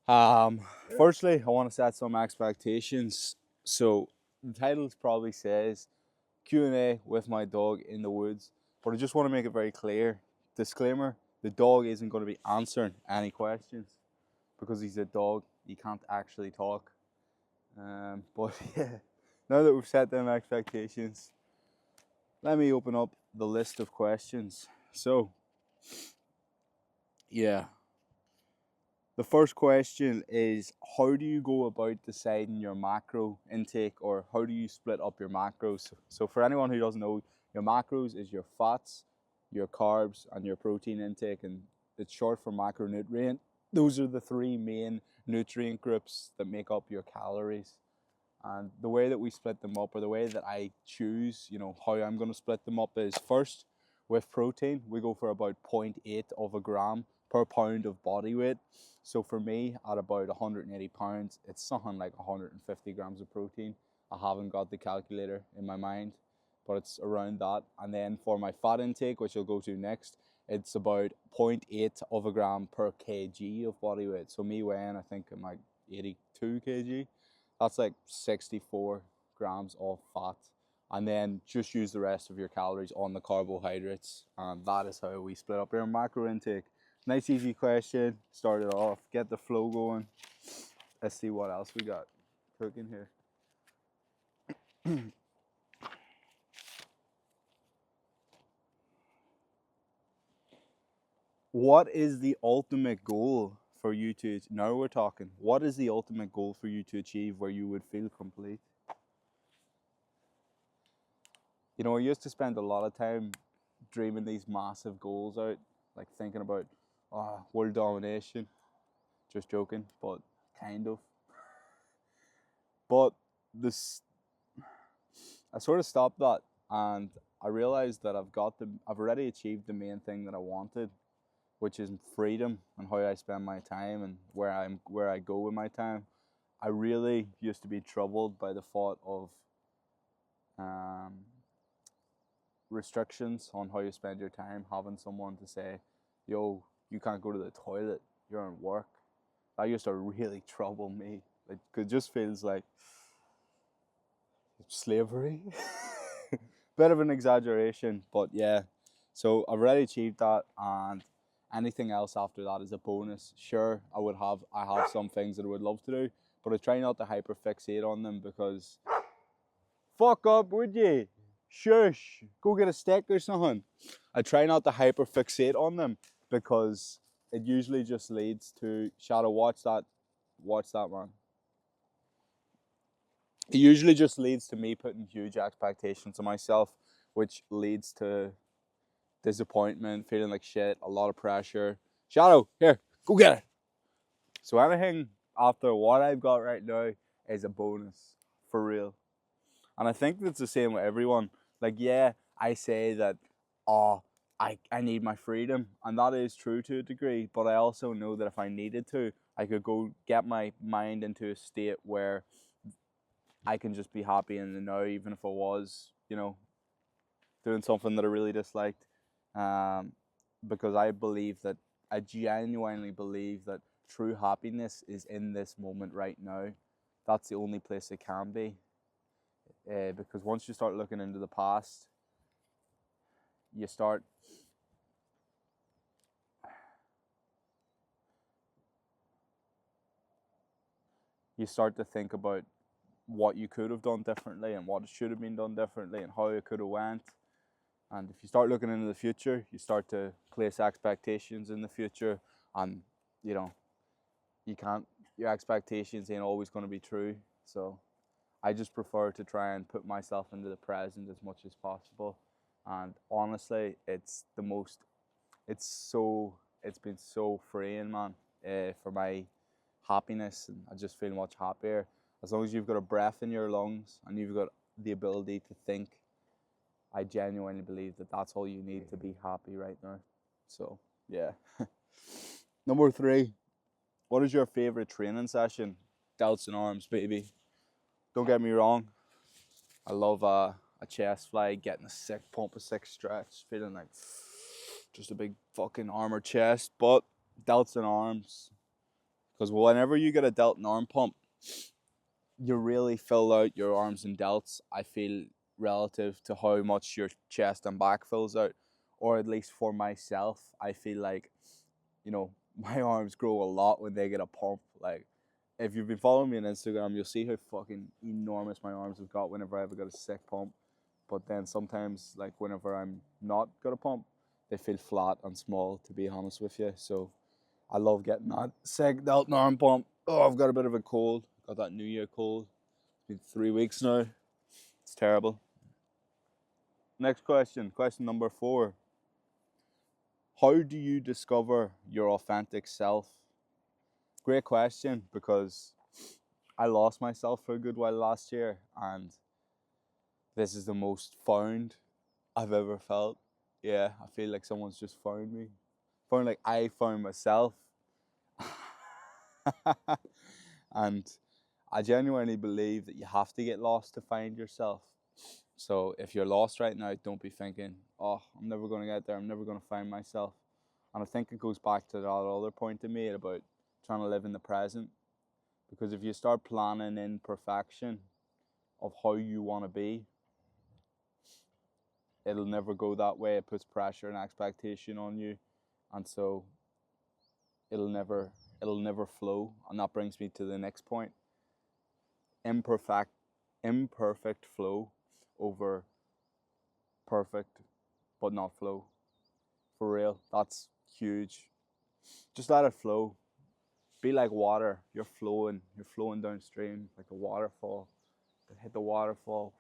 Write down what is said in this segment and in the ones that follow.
Um, Firstly, I want to set some expectations. So the title probably says Q&A with my dog in the woods, but I just want to make it very clear. Disclaimer: the dog isn't going to be answering any questions because he's a dog. He can't actually talk. But yeah, now that we've set them expectations, let me open up the list of questions. So yeah, the first question is, how do you go about deciding your macro intake, or how do you split up your macros? So for anyone who doesn't know, your macros is your fats, your carbs, and your protein intake, and it's short for macronutrient. Those are the three main nutrient groups that make up your calories. And the way that we split them up, or the way that I choose, how I'm going to split them up, is first with protein, we go for about 0.8 of a gram per pound of body weight. So for me, at about 180 pounds, it's something like 150 grams of protein. I haven't got the calculator in my mind, but it's around that. And then for my fat intake, which I'll go to next, it's about zero point 0.8 of a gram per kg of body weight. So me weighing, I think I'm like 82 kg. That's like 64 grams of fat. And then just use the rest of your calories on the carbohydrates. And that is how we split up our macro intake. Nice easy question. Start it off. Get the flow going. Let's see what else we got cooking here. What is the ultimate goal for you to, now we're talking, what is the ultimate goal for you to achieve where you would feel complete? I used to spend a lot of time dreaming these massive goals out, like thinking about world domination. Just joking, but kind of. But this, I sort of stopped that, and I realized that I've already achieved the main thing that I wanted, which is freedom and how I spend my time and where I go with my time. I really used to be troubled by the thought of um, restrictions on how you spend your time, having someone to say, yo, you can't go to the toilet, you're in work. That used to really trouble me. Like, it just feels like slavery. Bit of an exaggeration, but yeah. So I've already achieved that, and anything else after that is a bonus. Sure, I have some things that I would love to do, but I try not to hyperfixate on them because fuck up, would you? Shush, go get a steak or something. I try not to hyperfixate on them because it usually just leads to Shadow. Watch that, man. It usually just leads to me putting huge expectations on myself, which leads to disappointment, feeling like shit, a lot of pressure. Shadow, here, go get it. So anything after what I've got right now is a bonus, for real. And I think that's the same with everyone. Like, yeah, I say that, oh, I need my freedom, and that is true to a degree, but I also know that if I needed to, I could go get my mind into a state where I can just be happy in the now, even if I was, doing something that I really disliked. Um, because I genuinely believe that true happiness is in this moment right now. That's the only place it can be. Because once you start looking into the past, you start to think about what you could have done differently and what should have been done differently and how it could have went. And if you start looking into the future, you start to place expectations in the future, and you know you can't. Your expectations ain't always going to be true. So I just prefer to try and put myself into the present as much as possible. And honestly, it's been so freeing, man, for my happiness, and I just feel much happier. As long as you've got a breath in your lungs and you've got the ability to think, I genuinely believe that that's all you need to be happy right now. So, yeah. Number 3, what is your favorite training session? Delts and arms, baby. Don't get me wrong, I love a chest fly, getting a sick pump, a sick stretch, feeling like just a big fucking armored chest. But delts and arms, Because whenever you get a delt and arm pump, you really fill out your arms and delts, I feel, relative to how much your chest and back fills out. Or at least for myself, I feel like, my arms grow a lot when they get a pump. Like, if you've been following me on Instagram, you'll see how fucking enormous my arms have got whenever I've got a sick pump. But then sometimes, like, whenever I'm not got a pump, they feel flat and small, to be honest with you. So I love getting that sick delt and arm pump. Oh, I've got a bit of a cold. Got that New Year cold. It's been 3 weeks now. It's terrible. Next question. Question number 4. How do you discover your authentic self? Great question, because I lost myself for a good while last year, and this is the most found I've ever felt. Yeah, I feel like someone's just found me. Like I found myself. And I genuinely believe that you have to get lost to find yourself. So if you're lost right now, don't be thinking, oh, I'm never going to get there, I'm never going to find myself. And I think it goes back to that other point I made about trying to live in the present. Because if you start planning in perfection of how you want to be, it'll never go that way. It puts pressure and expectation on you. And so it'll never flow. And that brings me to the next point. Imperfect flow over perfect but not flow. For real, that's huge. Just let it flow. Be like water. You're flowing downstream like a waterfall. Hit the waterfall,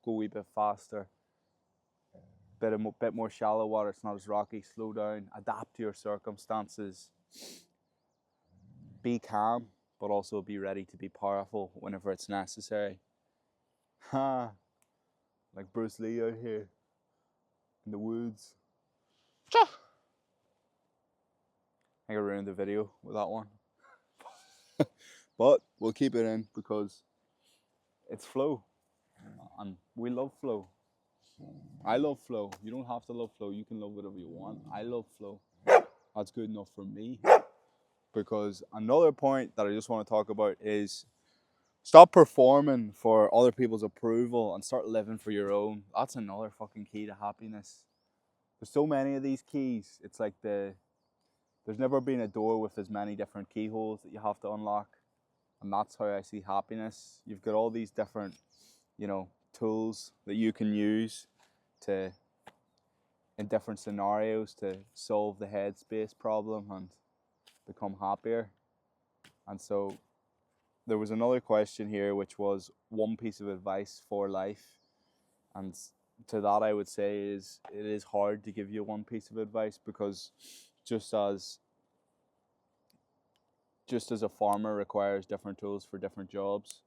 go a wee bit faster. Bit more shallow water, it's not as rocky. Slow down, adapt to your circumstances. Be calm, but also be ready to be powerful whenever it's necessary. Ha! Like Bruce Lee out here in the woods. I think I ruined the video with that one. But we'll keep it in because it's flow. And we love flow. I love flow. You don't have to love flow. You can love whatever you want. I love flow. That's good enough for me. Because another point that I just want to talk about is stop performing for other people's approval and start living for your own. That's another fucking key to happiness. There's so many of these keys. It's like there's never been a door with as many different keyholes that you have to unlock. And that's how I see happiness. You've got all these different, tools that you can use in different scenarios to solve the headspace problem and become happier. And so there was another question here, which was one piece of advice for life. And to that I would say is it is hard to give you one piece of advice, because just as a farmer requires different tools for different jobs,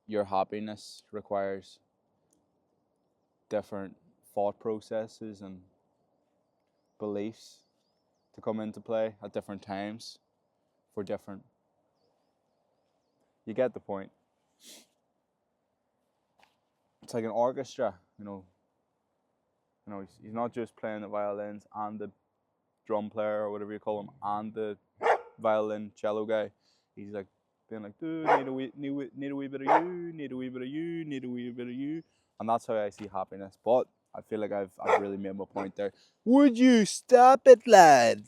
your happiness requires different thought processes and beliefs to come into play at different times for different. You get the point. It's like an orchestra, he's not just playing the violins and the drum player or whatever you call him and the violin cello guy. He's like being like, dude, need a wee bit of you, need a wee bit of you, need a wee bit of you. And that's how I see happiness. But I feel like I've really made my point there. Would you stop it, lad?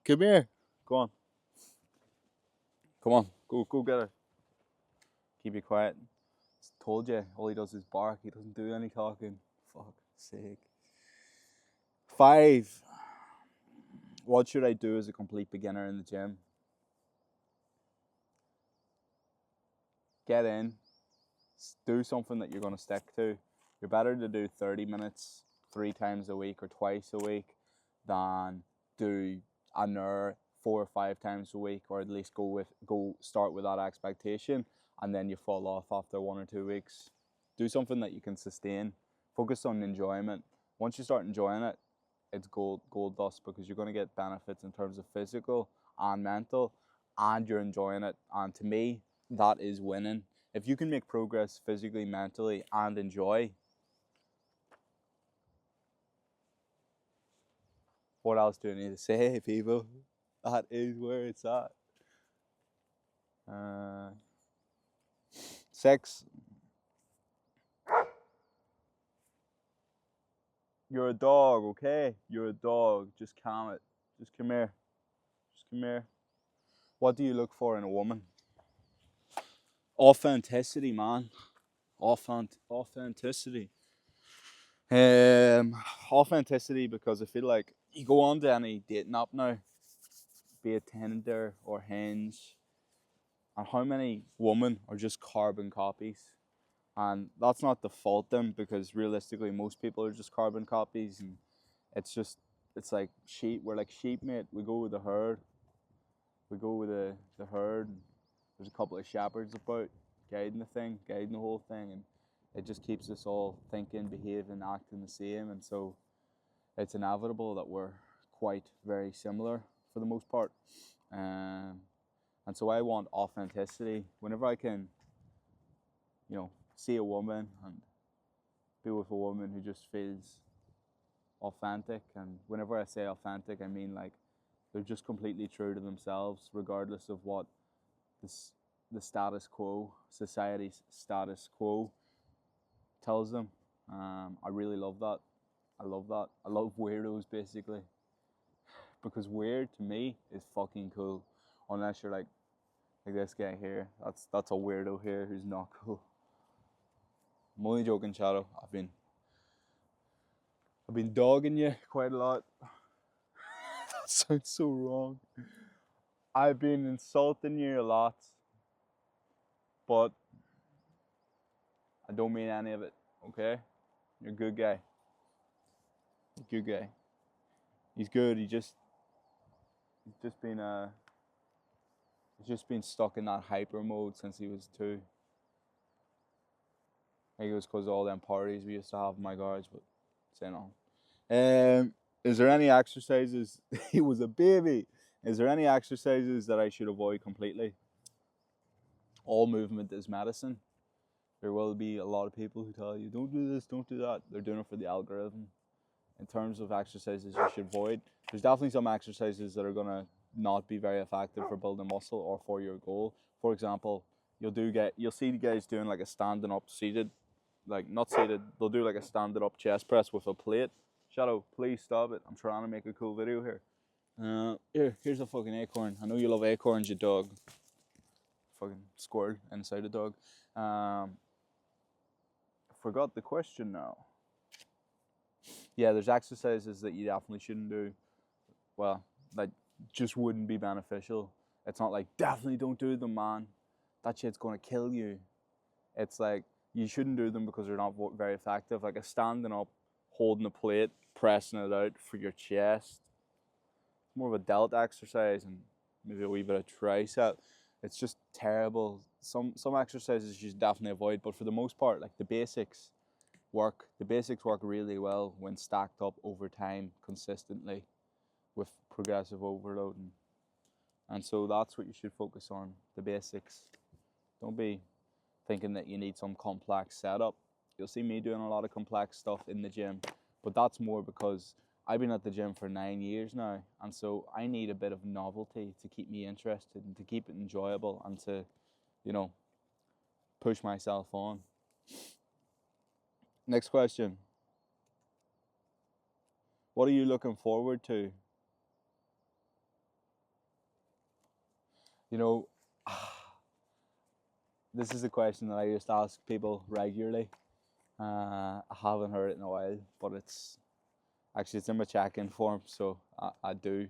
Come here. Go on. Come on. Go get her. Keep it quiet. Told you, all he does is bark. He doesn't do any talking. Fuck's sake. 5. What should I do as a complete beginner in the gym? Get in. Do something that you're going to stick to. You're better to do 30 minutes 3 times a week or twice a week than do an hour 4 or 5 times a week, or at least start with that expectation and then you fall off after 1 or 2 weeks. Do something that you can sustain. Focus on enjoyment. Once you start enjoying it, it's gold dust, because you're going to get benefits in terms of physical and mental, and you're enjoying it. And to me, that is winning. If you can make progress physically, mentally, and enjoy, what else do I need to say, people? That is where it's at. Sex. You're a dog, okay? You're a dog. Just calm it. Just come here. Just come here. What do you look for in a woman? Authenticity, man. Authenticity. Um, Authenticity, because I feel like you go on to any dating app now, be it Tinder or Hinge, and how many women are just carbon copies. And that's not to fault them, because realistically most people are just carbon copies, and it's just, it's like sheep. We're like sheep, mate. We go with the herd. We go with the herd. And there's a couple of shepherds about guiding the whole thing, and it just keeps us all thinking, behaving, acting the same. And so it's inevitable that we're quite very similar for the most part. And so I want authenticity. Whenever I can, see a woman and be with a woman who just feels authentic. And whenever I say authentic, I mean like they're just completely true to themselves, regardless of what the status quo, society's status quo tells them. I really love that. I love that. I love weirdos, basically, because weird to me is fucking cool, unless you're like this guy here. That's a weirdo here who's not cool. I'm only joking, Shadow. I've been dogging you quite a lot. That sounds so wrong. I've been insulting you a lot, but I don't mean any of it. Okay, you're a good guy. You're a good guy. He's good. He's just been stuck in that hyper mode since he was 2. I think it was because of all them parties we used to have in my garage, but say no. Is there any exercises? He was a baby. Is there any exercises that I should avoid completely? All movement is medicine. There will be a lot of people who tell you, don't do this, don't do that. They're doing it for the algorithm. In terms of exercises you should avoid, there's definitely some exercises that are going to not be very effective for building muscle or for your goal. For example, you'll see guys doing like a standing up seated, like not seated, they'll do like a standing up chest press with a plate. Shadow, please stop it. I'm trying to make a cool video here. Here's a fucking acorn. I know you love acorns, you dog. Fucking squirrel inside a dog. Forgot the question now. Yeah, there's exercises that you definitely shouldn't do. Well, that just wouldn't be beneficial. It's not like, definitely don't do them, man. That shit's gonna kill you. It's like, you shouldn't do them because they're not very effective. Like a standing up, holding a plate, pressing it out for your chest. It's more of a delt exercise and maybe a wee bit of tricep. It's just terrible. Some exercises you should definitely avoid, but for the most part, like the basics work really well when stacked up over time consistently with progressive overloading. And so that's what you should focus on, the basics. Don't be thinking that you need some complex setup. You'll see me doing a lot of complex stuff in the gym, but that's more because I've been at the gym for 9 years now, and so I need a bit of novelty to keep me interested and to keep it enjoyable and to, push myself on. Next question. What are you looking forward to? This is a question that I used to ask people regularly. I haven't heard it in a while, but it's in my check-in form, so I do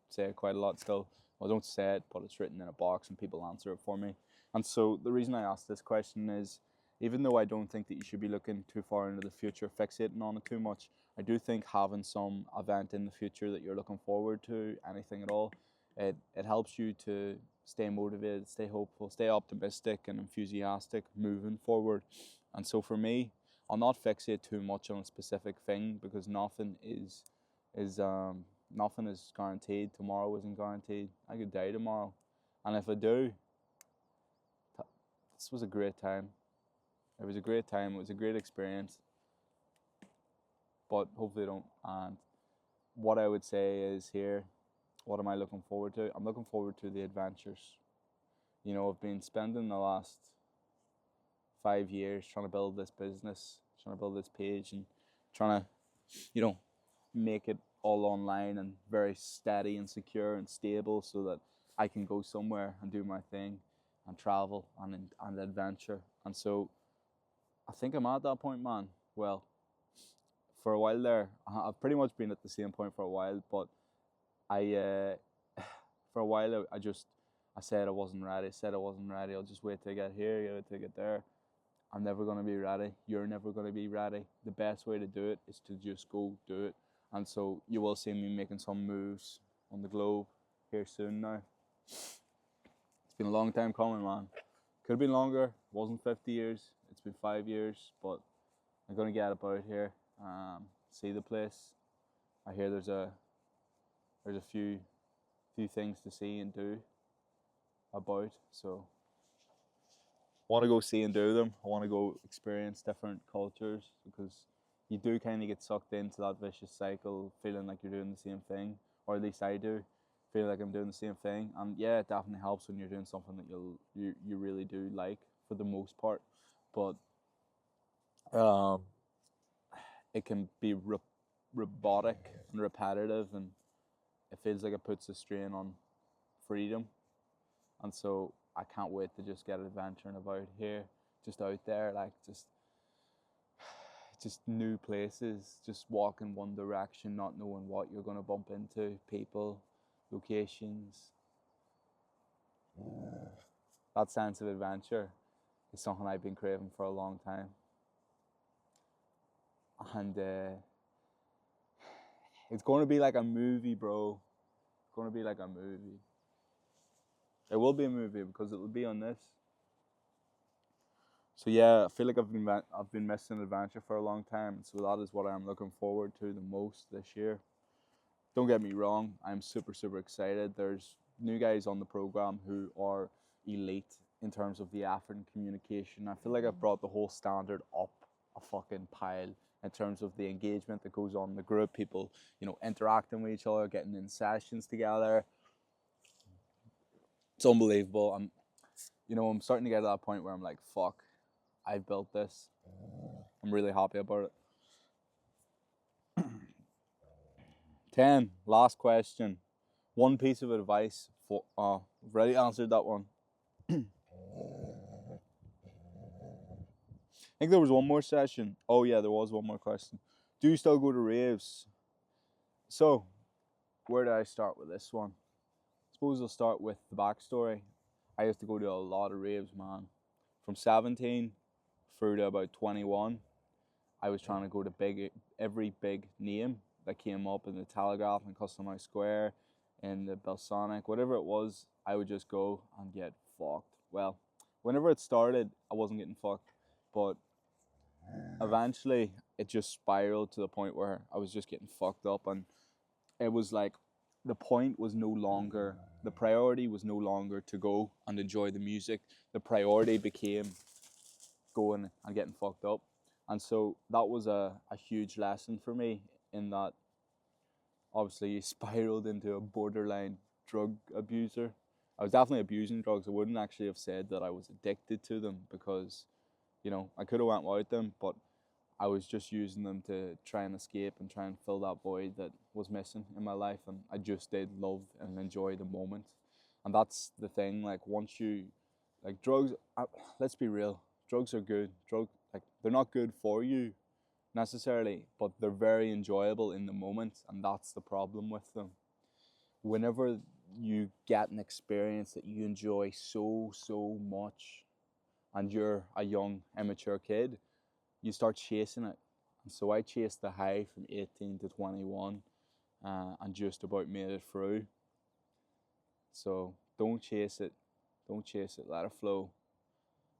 say it quite a lot still. Well, I don't say it, but it's written in a box and people answer it for me. And so the reason I asked this question is, even though I don't think that you should be looking too far into the future, fixating on it too much, I do think having some event in the future that you're looking forward to, anything at all, it helps you to stay motivated, stay hopeful, stay optimistic and enthusiastic moving forward. And so for me, I'll not fixate too much on a specific thing, because nothing is guaranteed. Tomorrow isn't guaranteed. I could die tomorrow, and if I do, this was a great time. It was a great time. It was a great experience. But hopefully I don't. And what I would say is here, what am I looking forward to? I'm looking forward to the adventures. You know, I've been spending the last 5 years trying to build this business, trying to build this page, and trying to, you know, make it all online and very steady and secure and stable so that I can go somewhere and do my thing and travel and adventure. And so I think I'm at that point, man. Well, for a while there, I've pretty much been at the same point for a while, but I, for a while, I said I wasn't ready, I'll just wait till I get here, wait till I get there. I'm never going to be ready. You're never going to be ready. The best way to do it is to just go do it. And so you will see me making some moves on the globe here soon now. It's been a long time coming, man. Could have been longer. It wasn't 50 years. It's been 5 years, but I'm going to get about here, see the place. I hear there's a few things to see and do about, so I want to go see and do them. I want to go experience different cultures, because you do kind of get sucked into that vicious cycle, feeling like you're doing the same thing, or at least I do, feel like I'm doing the same thing. And yeah, it definitely helps when you're doing something that you really do like for the most part, but it can be robotic and repetitive, and it feels like it puts a strain on freedom. And so I can't wait to just get adventuring about here, just out there, like just new places, just walk in one direction, not knowing what you're going to bump into, people, locations. That sense of adventure is something I've been craving for a long time. And it's going to be like a movie, bro. It's going to be like a movie. It will be a movie because it will be on this. So yeah, I feel like I've been missing adventure for a long time, so that is what I'm looking forward to the most this year. Don't get me wrong, I'm super excited. There's new guys on the program who are elite in terms of the effort and communication. I feel like I've brought the whole standard up a fucking pile in terms of the engagement that goes on in the group, people, you know, interacting with each other, getting in sessions together. It's unbelievable. I'm starting to get to that point where I'm like, fuck, I've built this. I'm really happy about it. 10, last question. One piece of advice for, I've already answered that one. I think there was one more session. Oh yeah, there was one more question. Do you still go to raves? So, where do I start with this one? I suppose I'll start with the backstory. I used to go to a lot of raves, man. From 17 through to about 21, I was trying to go to every big name that came up in the Telegraph and Customhouse Square, in the Belsonic, whatever it was. I would just go and get fucked. Well, whenever it started, I wasn't getting fucked, but eventually it just spiraled to the point where I was just getting fucked up, and it was like the priority was no longer to go and enjoy the music. The priority became going and getting fucked up. And so that was a huge lesson for me, in that obviously you spiraled into a borderline drug abuser. I was definitely abusing drugs. I wouldn't actually have said that I was addicted to them, because, I could have went without them, but I was just using them to try and escape and try and fill that void that was missing in my life. And I just did love and enjoy the moment. And that's the thing, like, once you, like, drugs, let's be real, drugs are good. They're not good for you necessarily, but they're very enjoyable in the moment, and that's the problem with them. Whenever you get an experience that you enjoy so much, and you're a young, immature kid, you start chasing it. And so I chased the high from 18 to 21, and just about made it through. So don't chase it. Don't chase it. Let it flow.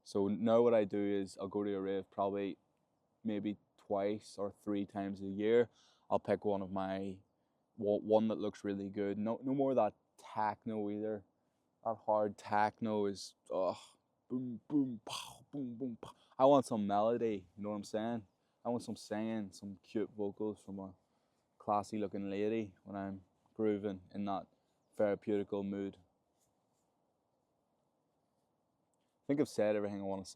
So now what I do is I'll go to a rave probably maybe twice or 3 times a year. I'll pick one that looks really good. No more of that techno either. That hard techno is boom boom pow, boom boom pow. I want some melody, you know what I'm saying? I want some singing, some cute vocals from a classy looking lady when I'm grooving in that therapeutical mood. think I've said everything I want to say.